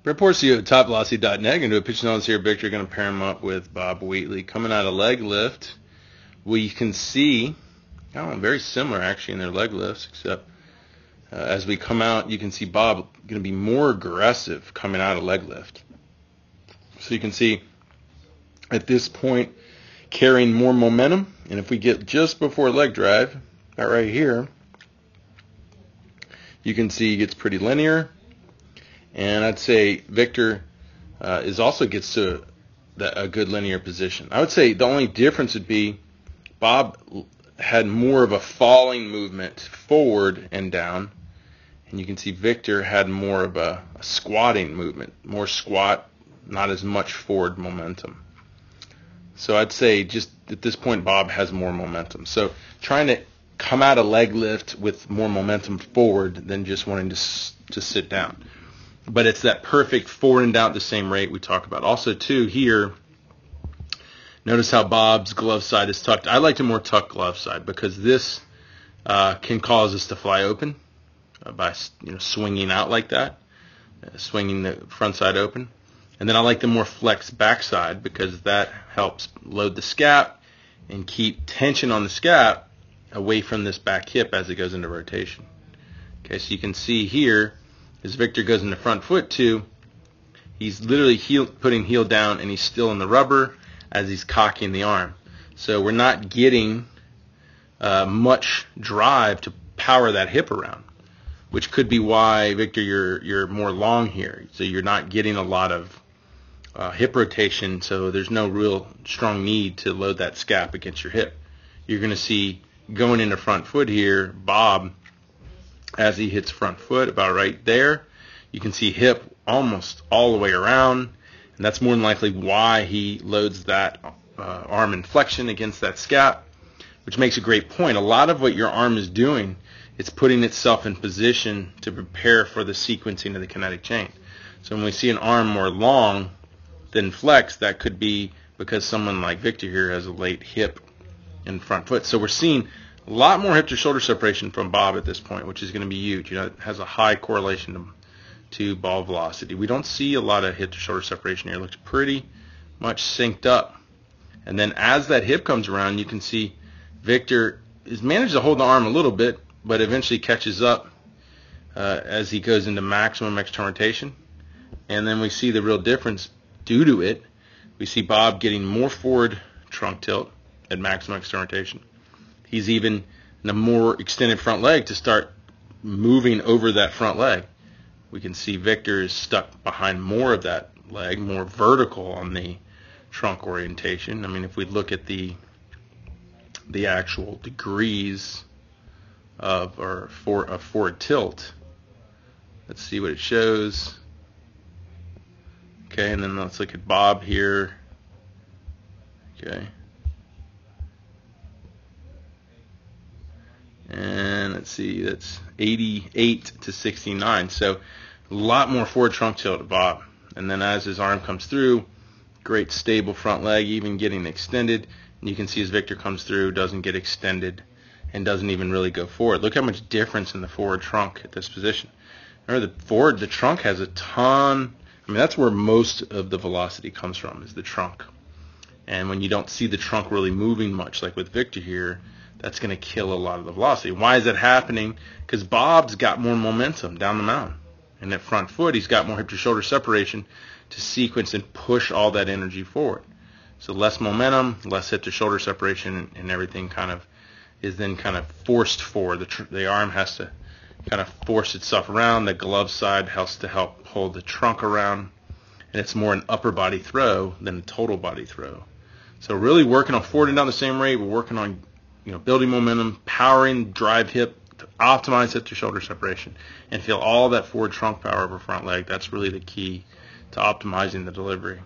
Brett Porcio at TopVelocity.net. Going to do a pitch analysis here. Victor going to pair him up with Bob Wheatley. Coming out of leg lift, we can see, very similar actually in their leg lifts, except as we come out, you can see Bob going to be more aggressive coming out of leg lift. So you can see at this point carrying more momentum. And if we get just before leg drive, that right here, you can see he gets pretty linear. And I'd say Victor also gets to a good linear position. I would say the only difference would be Bob had more of a falling movement forward and down, and you can see Victor had more of a squatting movement, more squat, not as much forward momentum. So I'd say just at this point Bob has more momentum. So trying to come out of leg lift with more momentum forward than just wanting to sit down. But it's that perfect forward and down at the same rate we talk about. Also, too, here, notice how Bob's glove side is tucked. I like the more tucked glove side because this can cause us to fly open by swinging out like that, swinging the front side open. And then I like the more flexed back side because that helps load the scap and keep tension on the scap away from this back hip as it goes into rotation. Okay, so you can see here, as Victor goes into front foot too, he's literally putting heel down and he's still in the rubber as he's cocking the arm. So we're not getting much drive to power that hip around, which could be why, Victor, you're more long here. So you're not getting a lot of hip rotation, so there's no real strong need to load that scap against your hip. You're going to see going into front foot here, Bob, as he hits front foot about right there, you can see hip almost all the way around, and that's more than likely why he loads that arm inflection against that scap, which makes a great point. A lot of what your arm is doing, it's putting itself in position to prepare for the sequencing of the kinetic chain. So when we see an arm more long than flex, that could be because someone like Victor here has a late hip and front foot. So we're seeing a lot more hip to shoulder separation from Bob at this point, which is going to be huge. It has a high correlation to ball velocity. We don't see a lot of hip to shoulder separation here. It looks pretty much synced up. And then as that hip comes around, you can see Victor has managed to hold the arm a little bit, but eventually catches up as he goes into maximum external rotation. And then we see the real difference due to it. We see Bob getting more forward trunk tilt at maximum external rotation. He's even in a more extended front leg to start moving over that front leg. We can see Victor is stuck behind more of that leg, more vertical on the trunk orientation. I mean, if we look at the actual degrees of forward tilt, let's see what it shows. Okay, and then let's look at Bob here. Okay. And let's see, that's 88 to 69. So a lot more forward trunk tilt to Bob. And then as his arm comes through, great stable front leg, even getting extended. And you can see as Victor comes through, doesn't get extended and doesn't even really go forward. Look how much difference in the forward trunk at this position. Remember, the trunk has a ton. I mean, that's where most of the velocity comes from, is the trunk. And when you don't see the trunk really moving much, like with Victor here, that's going to kill a lot of the velocity. Why is that happening? Because Bob's got more momentum down the mountain. And that front foot, he's got more hip to shoulder separation to sequence and push all that energy forward. So less momentum, less hip to shoulder separation, and everything is then forced forward. The arm has to kind of force itself around. The glove side has to help hold the trunk around. And it's more an upper body throw than a total body throw. So really working on forward and down the same rate. We're working on building momentum, powering drive hip to optimize hip to shoulder separation, and feel all that forward trunk power over front leg. That's really the key to optimizing the delivery.